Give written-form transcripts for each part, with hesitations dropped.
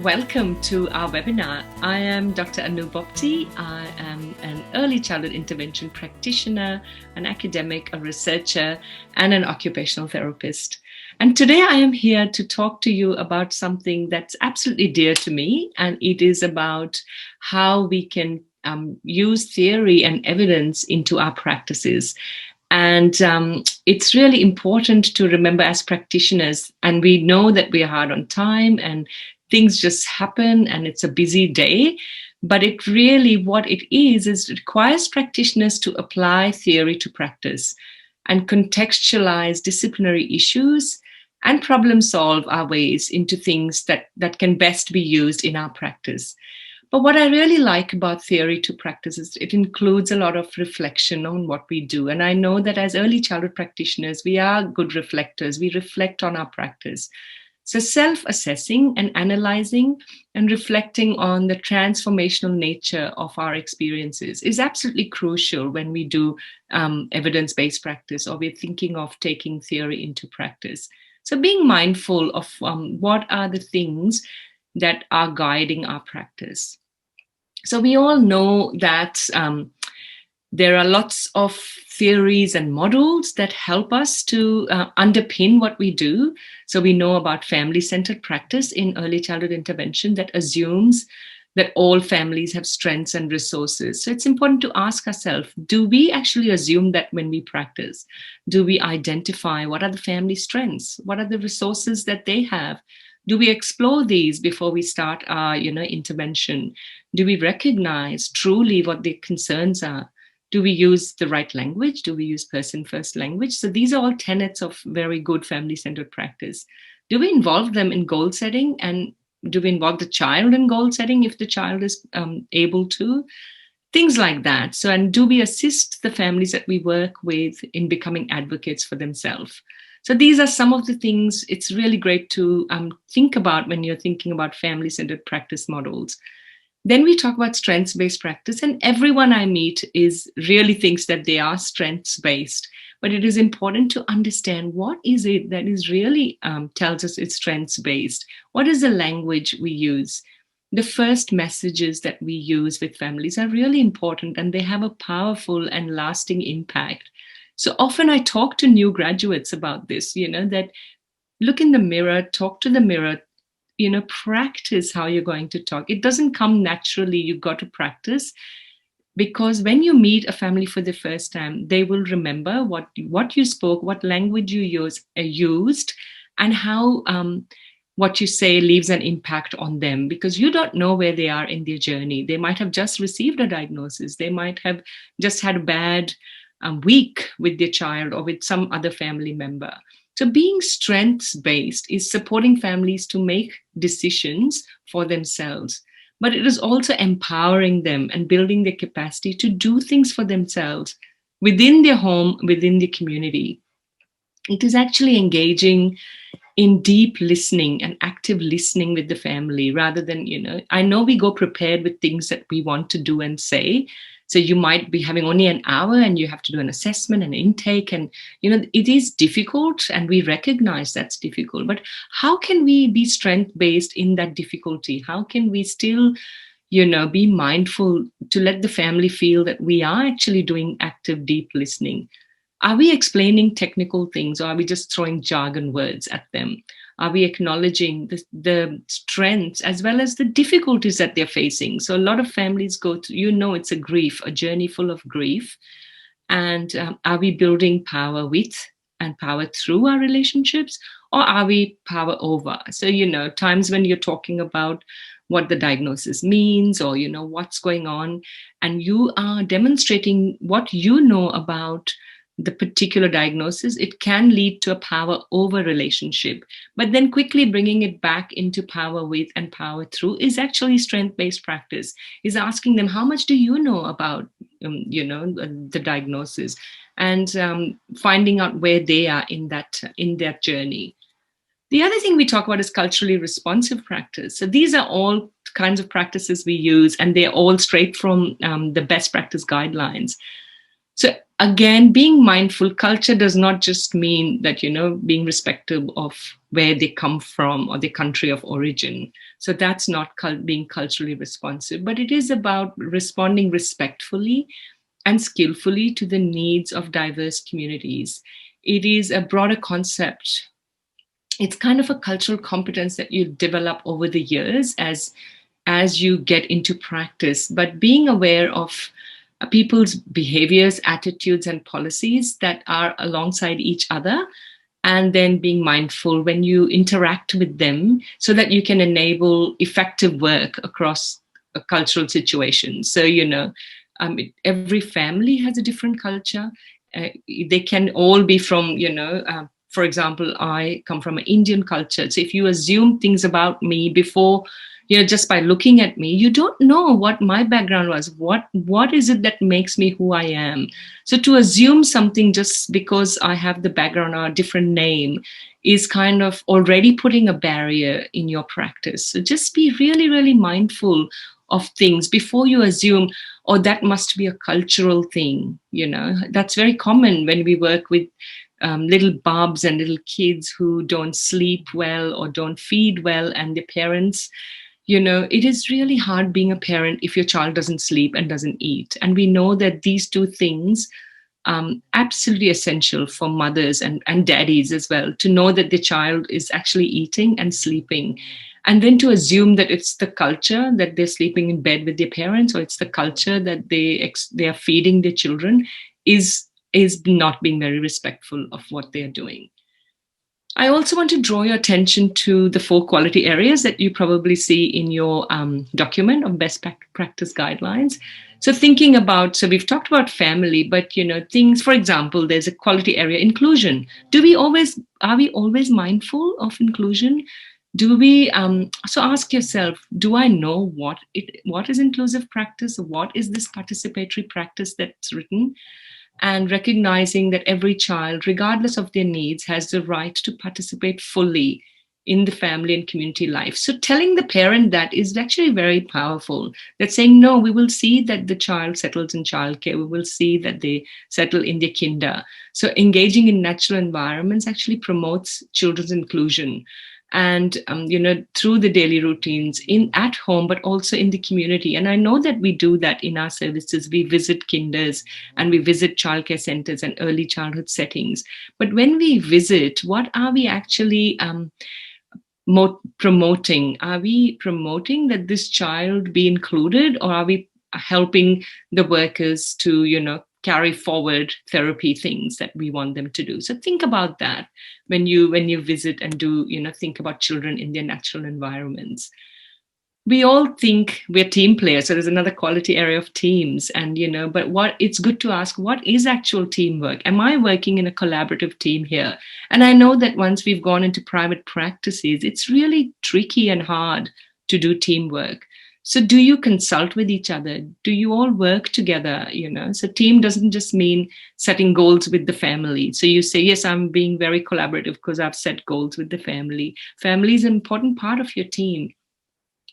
welcome to our webinar. I am Dr. Anoo Bhopti. I am an early childhood intervention practitioner, an academic, a researcher, and an occupational therapist. And today I am here to talk to you about something that's absolutely dear to me, and it is about how we can use theory and evidence into our practices. And it's really important to remember as practitioners, and we know that we are hard on time and things just happen and it's a busy day, but it really, what it is it requires practitioners to apply theory to practice and contextualize disciplinary issues and problem solve our ways into things that can best be used in our practice. But what I really like about theory to practice is it includes a lot of reflection on what we do. And I know that as early childhood practitioners, we are good reflectors. We reflect on our practice. So self-assessing and analyzing and reflecting on the transformational nature of our experiences is absolutely crucial when we do evidence-based practice or we're thinking of taking theory into practice. So being mindful of what are the things that are guiding our practice. So we all know that there are lots of theories and models that help us to underpin what we do. So we know about family-centered practice in early childhood intervention that assumes that all families have strengths and resources. So it's important to ask ourselves, do we actually assume that when we practice? Do we identify what are the family strengths? What are the resources that they have? Do we explore these before we start our intervention? Do we recognize truly what their concerns are? Do we use the right language? Do we use person-first language? So these are all tenets of very good family-centered practice. Do we involve them in goal setting? And do we involve the child in goal setting if the child is able to? Things like that. So, and do we assist the families that we work with in becoming advocates for themselves? So these are some of the things it's really great to think about when you're thinking about family-centered practice models. Then we talk about strengths-based practice, and everyone I meet really thinks that they are strengths-based, but it is important to understand what is it that is really tells us it's strengths-based. What is the language we use? The first messages that we use with families are really important, and they have a powerful and lasting impact. So often I talk to new graduates about this, that look in the mirror, talk to the mirror, practice how you're going to talk. It doesn't come naturally. You've got to practice, because when you meet a family for the first time, they will remember what you spoke, what language you used, and how what you say leaves an impact on them, because you don't know where they are in their journey. They might have just received a diagnosis. They might have just had a bad week with their child or with some other family member. So being strengths-based is supporting families to make decisions for themselves, but it is also empowering them and building their capacity to do things for themselves within their home, within the community. It is actually engaging in deep listening and active listening with the family rather than, I know we go prepared with things that we want to do and say. So you might be having only an hour and you have to do an assessment and intake. And, it is difficult and we recognize that's difficult. But how can we be strength-based in that difficulty? How can we still, be mindful to let the family feel that we are actually doing active, deep listening? Are we explaining technical things, or are we just throwing jargon words at them? Are we acknowledging the strengths as well as the difficulties that they're facing? So a lot of families go through, it's a journey full of grief. And are we building power with and power through our relationships, or are we power over? So, times when you're talking about what the diagnosis means or, what's going on, and you are demonstrating what you know about the particular diagnosis, it can lead to a power over relationship. But then quickly bringing it back into power with and power through is actually strength-based practice, is asking them, how much do you know about, the diagnosis, and finding out where they are in that journey. The other thing we talk about is culturally responsive practice. So these are all kinds of practices we use, and they're all straight from the best practice guidelines. So again, being mindful, culture does not just mean that, being respectful of where they come from or their country of origin. So that's not being culturally responsive, but it is about responding respectfully and skillfully to the needs of diverse communities. It is a broader concept. It's kind of a cultural competence that you develop over the years as you get into practice, but being aware of people's behaviors, attitudes, and policies that are alongside each other, and then being mindful when you interact with them so that you can enable effective work across cultural situations. So, every family has a different culture. They can all be from, for example, I come from an Indian culture. So if you assume things about me before, just by looking at me, you don't know what my background was. What is it that makes me who I am? So to assume something just because I have the background or a different name is kind of already putting a barrier in your practice. So just be really, really mindful of things before you assume, oh, that must be a cultural thing. That's very common when we work with little bubs and little kids who don't sleep well or don't feed well, and their parents, it is really hard being a parent if your child doesn't sleep and doesn't eat. And we know that these two things absolutely essential for mothers and daddies as well, to know that the child is actually eating and sleeping. And then to assume that it's the culture that they're sleeping in bed with their parents, or it's the culture that they are feeding their children, is not being very respectful of what they're doing. I also want to draw your attention to the 4 quality areas that you probably see in your document of best practice guidelines. So thinking about, so we've talked about family, but things, for example, there's a quality area, inclusion. Are we always mindful of inclusion? Do we, so ask yourself, do I know what is inclusive practice? What is this participatory practice that's written? And recognizing that every child, regardless of their needs, has the right to participate fully in the family and community life. So telling the parent that is actually very powerful. That's saying, no, we will see that the child settles in childcare. We will see that they settle in their kinder. So engaging in natural environments actually promotes children's inclusion. And through the daily routines at home, but also in the community. And I know that we do that in our services. We visit kinders and we visit childcare centers and early childhood settings. But when we visit, what are we actually promoting? Are we promoting that this child be included, or are we helping the workers to carry forward therapy things that we want them to do? So think about that when you visit and do think about children in their natural environments. We all think we're team players, so there's another quality area of teams. And but it's good to ask, what is actual teamwork? Am I working in a collaborative team here? And I know that once we've gone into private practices, it's really tricky and hard to do teamwork. So do you consult with each other? Do you all work together? So team doesn't just mean setting goals with the family. So you say, yes, I'm being very collaborative because I've set goals with the family. Family is an important part of your team.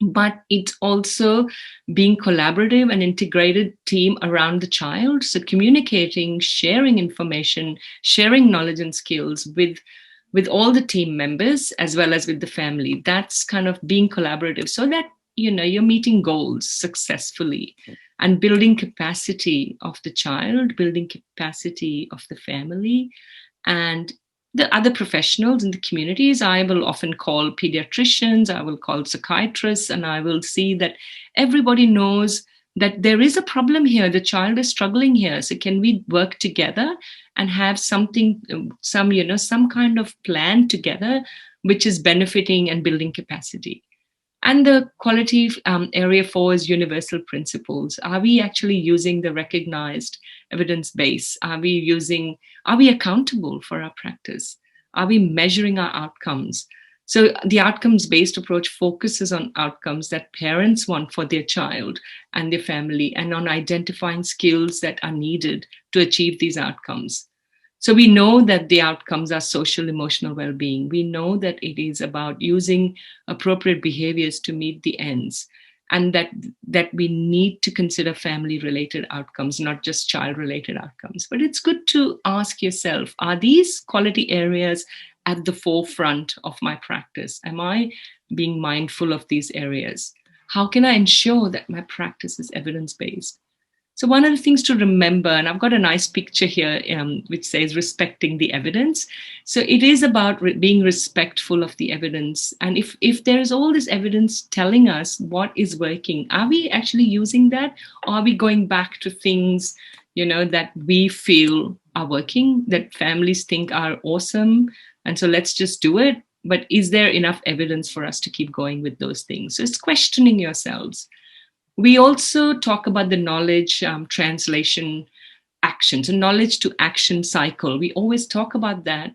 But it's also being collaborative and integrated team around the child. So communicating, sharing information, sharing knowledge and skills with all the team members as well as with the family. That's kind of being collaborative, so that you're meeting goals successfully and building capacity of the child, building capacity of the family, and the other professionals in the communities. I will often call pediatricians, I will call psychiatrists, and I will see that everybody knows that there is a problem here. The child is struggling here. So can we work together and have some kind of plan together, which is benefiting and building capacity? And the quality area 4 is universal principles. Are we actually using the recognized evidence base? Are we accountable for our practice? Are we measuring our outcomes? So the outcomes-based approach focuses on outcomes that parents want for their child and their family, and on identifying skills that are needed to achieve these outcomes. So we know that the outcomes are social emotional well-being. We know that it is about using appropriate behaviors to meet the ends. and that we need to consider family related outcomes, not just child related outcomes. But it's good to ask yourself, are these quality areas at the forefront of my practice? Am I being mindful of these areas? How can I ensure that my practice is evidence based? So one of the things to remember, and I've got a nice picture here which says respecting the evidence. So it is about being respectful of the evidence. And if there's all this evidence telling us what is working, are we actually using that? Or are we going back to things, that we feel are working, that families think are awesome? And so let's just do it. But is there enough evidence for us to keep going with those things? So it's questioning yourselves. We also talk about the knowledge translation action, so knowledge to action cycle. We always talk about that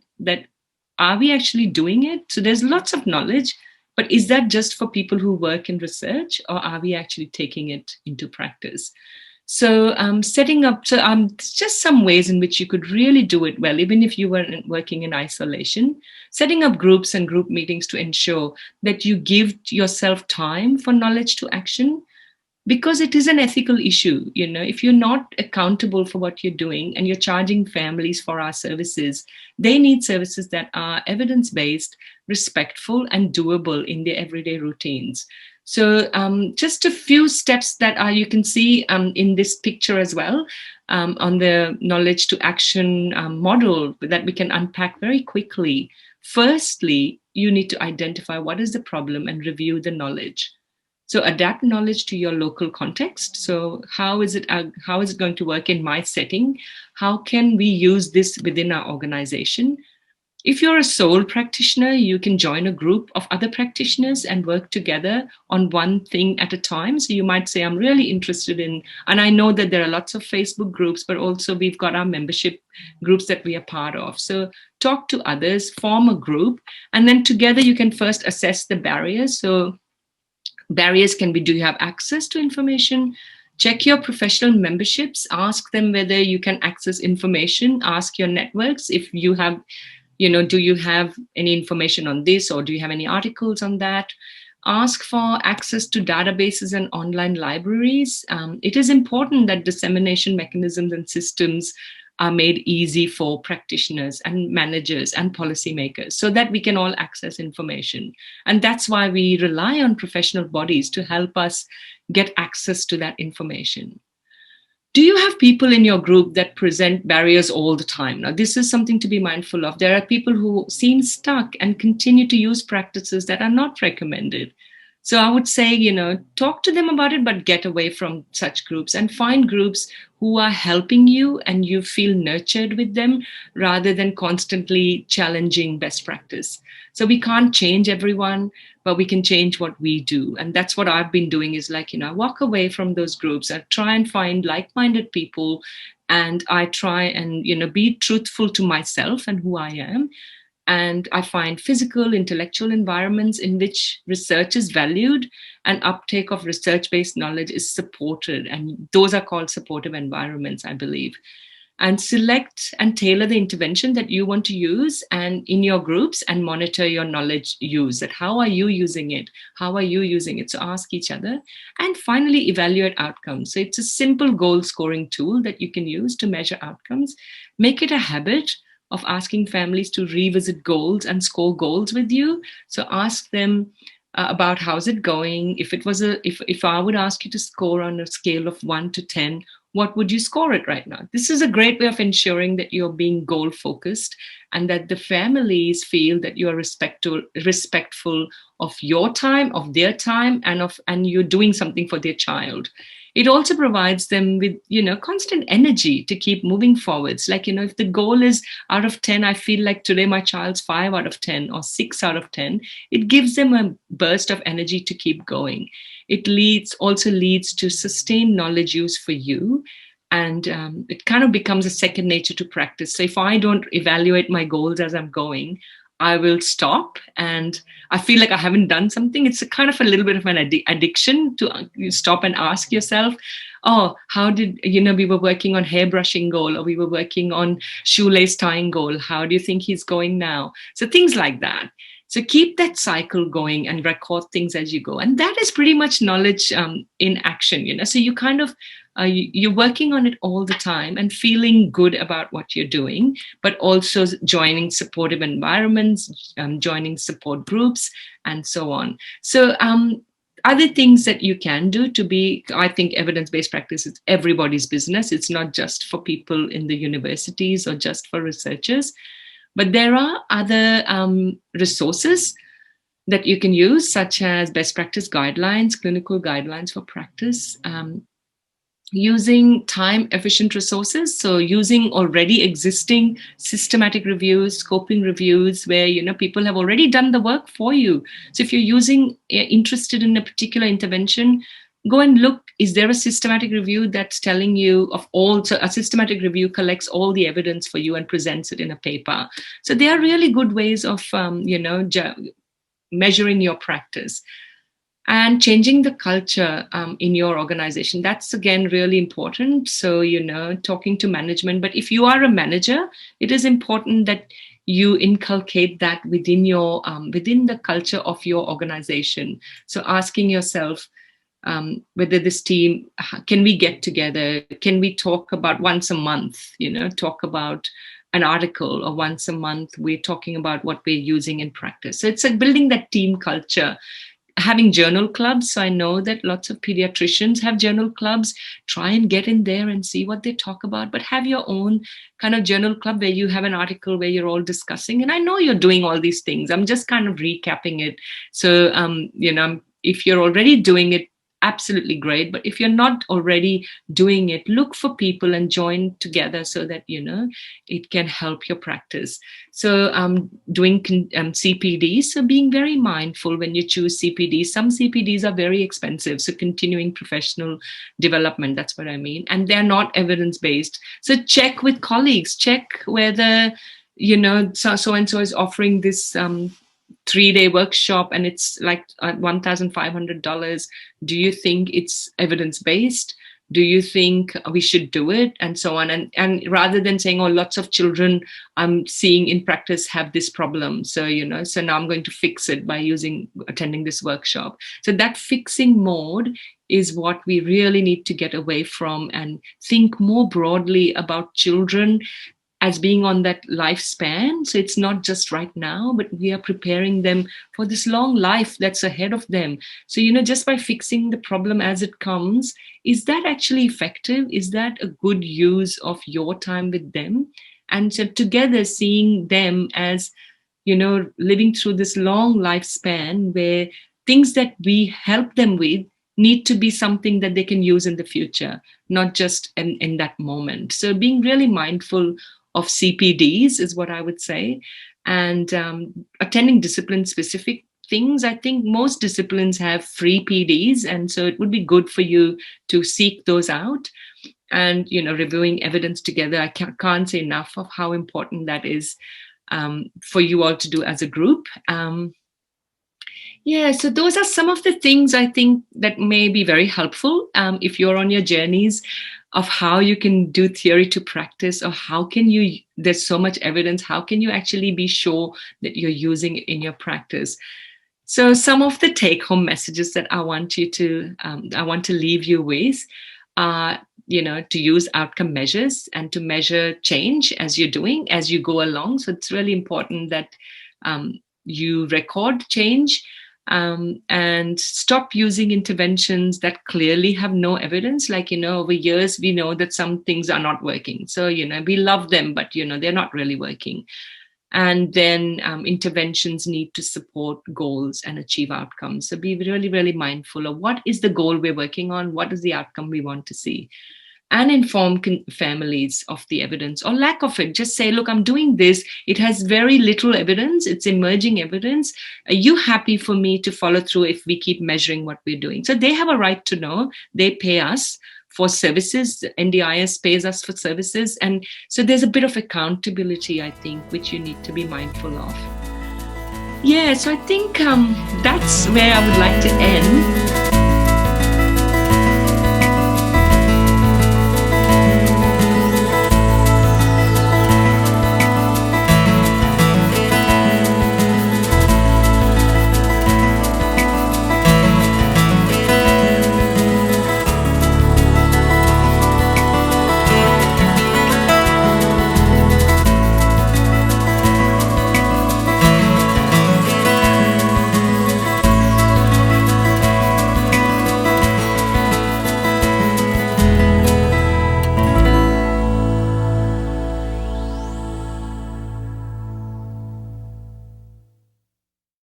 are we actually doing it? So there's lots of knowledge, but is that just for people who work in research, or are we actually taking it into practice? So setting up, just some ways in which you could really do it well, even if you were working in isolation, setting up groups and group meetings to ensure that you give yourself time for knowledge to action. Because it is an ethical issue, if you're not accountable for what you're doing and you're charging families for our services, they need services that are evidence-based, respectful, and doable in their everyday routines. So just a few steps that you can see in this picture as well, on the knowledge to action model that we can unpack very quickly. Firstly, you need to identify what is the problem and review the knowledge. So adapt knowledge to your local context. So how is it going to work in my setting? How can we use this within our organization? If you're a sole practitioner, you can join a group of other practitioners and work together on one thing at a time. So you might say, I'm really interested in, and I know that there are lots of Facebook groups, but also we've got our membership groups that we are part of. So talk to others, form a group, and then together you can first assess the barriers. So barriers can be, do you have access to information? Check your professional memberships, ask them whether you can access information, ask your networks if you have, do you have any information on this, or do you have any articles on that? Ask for access to databases and online libraries. It is important that dissemination mechanisms and systems are made easy for practitioners and managers and policymakers so that we can all access information. And that's why we rely on professional bodies to help us get access to that information. Do you have people in your group that present barriers all the time? Now, this is something to be mindful of. There are people who seem stuck and continue to use practices that are not recommended. So I would say, talk to them about it, but get away from such groups and find groups who are helping you and you feel nurtured with them rather than constantly challenging best practice. So we can't change everyone, but we can change what we do. And that's what I've been doing is walk away from those groups. I try and find like-minded people, and I try and, be truthful to myself and who I am. And I find physical, intellectual environments in which research is valued and uptake of research-based knowledge is supported. And those are called supportive environments, I believe. And select and tailor the intervention that you want to use and in your groups, and monitor your knowledge use. That how are you using it? How are you using it? So ask each other. And finally, evaluate outcomes. So it's a simple goal scoring tool that you can use to measure outcomes. Make it a habit of asking families to revisit goals and score goals with you. So ask them about how's it going. If I would ask you to score on a scale of 1 to 10, what would you score it right now? This is a great way of ensuring that you're being goal focused and that the families feel that you are respectful of your time, of their time, and you're doing something for their child. It also provides them with, constant energy to keep moving forwards. If the goal is out of 10, I feel like today my child's 5 out of 10 or 6 out of 10, it gives them a burst of energy to keep going. It also leads to sustained knowledge use for you. And it kind of becomes a second nature to practice. So if I don't evaluate my goals as I'm going, I will stop and I feel like I haven't done something. It's a kind of a little bit of an addiction to stop and ask yourself, oh, how did, we were working on hairbrushing goal, or we were working on shoelace tying goal. How do you think he's going now? So things like that. So keep that cycle going and record things as you go. And that is pretty much knowledge in action, So you kind of, you're working on it all the time and feeling good about what you're doing, but also joining supportive environments, joining support groups, and so on. So other things that you can do to be, I think evidence-based practice is everybody's business. It's not just for people in the universities or just for researchers. But there are other resources that you can use, such as best practice guidelines, clinical guidelines for practice, using time-efficient resources. So using already existing systematic reviews, scoping reviews, where people have already done the work for you. So if you're interested in a particular intervention, go and look, is there a systematic review that's telling you of all, so a systematic review collects all the evidence for you and presents it in a paper. So they are really good ways of, measuring your practice. And changing the culture in your organization. That's, again, really important. So, talking to management. But if you are a manager, it is important that you inculcate that within the culture of your organization. So asking yourself, whether this team, can we get together? Can we talk about once a month, talk about an article, or once a month we're talking about what we're using in practice. So it's like building that team culture. Having journal clubs. So I know that lots of pediatricians have journal clubs. Try and get in there and see what they talk about, but have your own kind of journal club where you have an article where you're all discussing. And I know you're doing all these things. I'm just kind of recapping it. So, if you're already doing it, absolutely great. But if you're not already doing it, look for people and join together so that, it can help your practice. So doing CPDs, so being very mindful when you choose CPDs. Some CPDs are very expensive. So continuing professional development, that's what I mean. And they're not evidence-based. So check with colleagues, check whether, so-and-so is offering this 3-day workshop and it's like $1,500. Do you think it's evidence-based? Do you think we should do it? And so on. And rather than saying, oh, lots of children I'm seeing in practice have this problem. So, so now I'm going to fix it by attending this workshop. So that fixing mode is what we really need to get away from and think more broadly about children as being on that lifespan. So it's not just right now, but we are preparing them for this long life that's ahead of them. So, just by fixing the problem as it comes, is that actually effective? Is that a good use of your time with them? And so together seeing them as, living through this long lifespan where things that we help them with need to be something that they can use in the future, not just in that moment. So being really mindful of CPDs is what I would say. And attending discipline-specific things. I think most disciplines have free PDs, and so it would be good for you to seek those out. And, reviewing evidence together, I can't say enough of how important that is for you all to do as a group. So those are some of the things I think that may be very helpful if you're on your journeys of how you can do theory to practice, or how can you, there's so much evidence, how can you actually be sure that you're using it in your practice? So some of the take-home messages that I want to leave you with are, to use outcome measures and to measure change as you go along. So it's really important that you record change. And stop using interventions that clearly have no evidence. Like, over years, we know that some things are not working. So, we love them, but, they're not really working. And then interventions need to support goals and achieve outcomes. So be really, really mindful of what is the goal we're working on? What is the outcome we want to see? And inform families of the evidence or lack of it. Just say, look, I'm doing this. It has very little evidence. It's emerging evidence. Are you happy for me to follow through if we keep measuring what we're doing? So they have a right to know. They pay us for services. NDIS pays us for services. And so there's a bit of accountability, I think, which you need to be mindful of. So I think that's where I would like to end.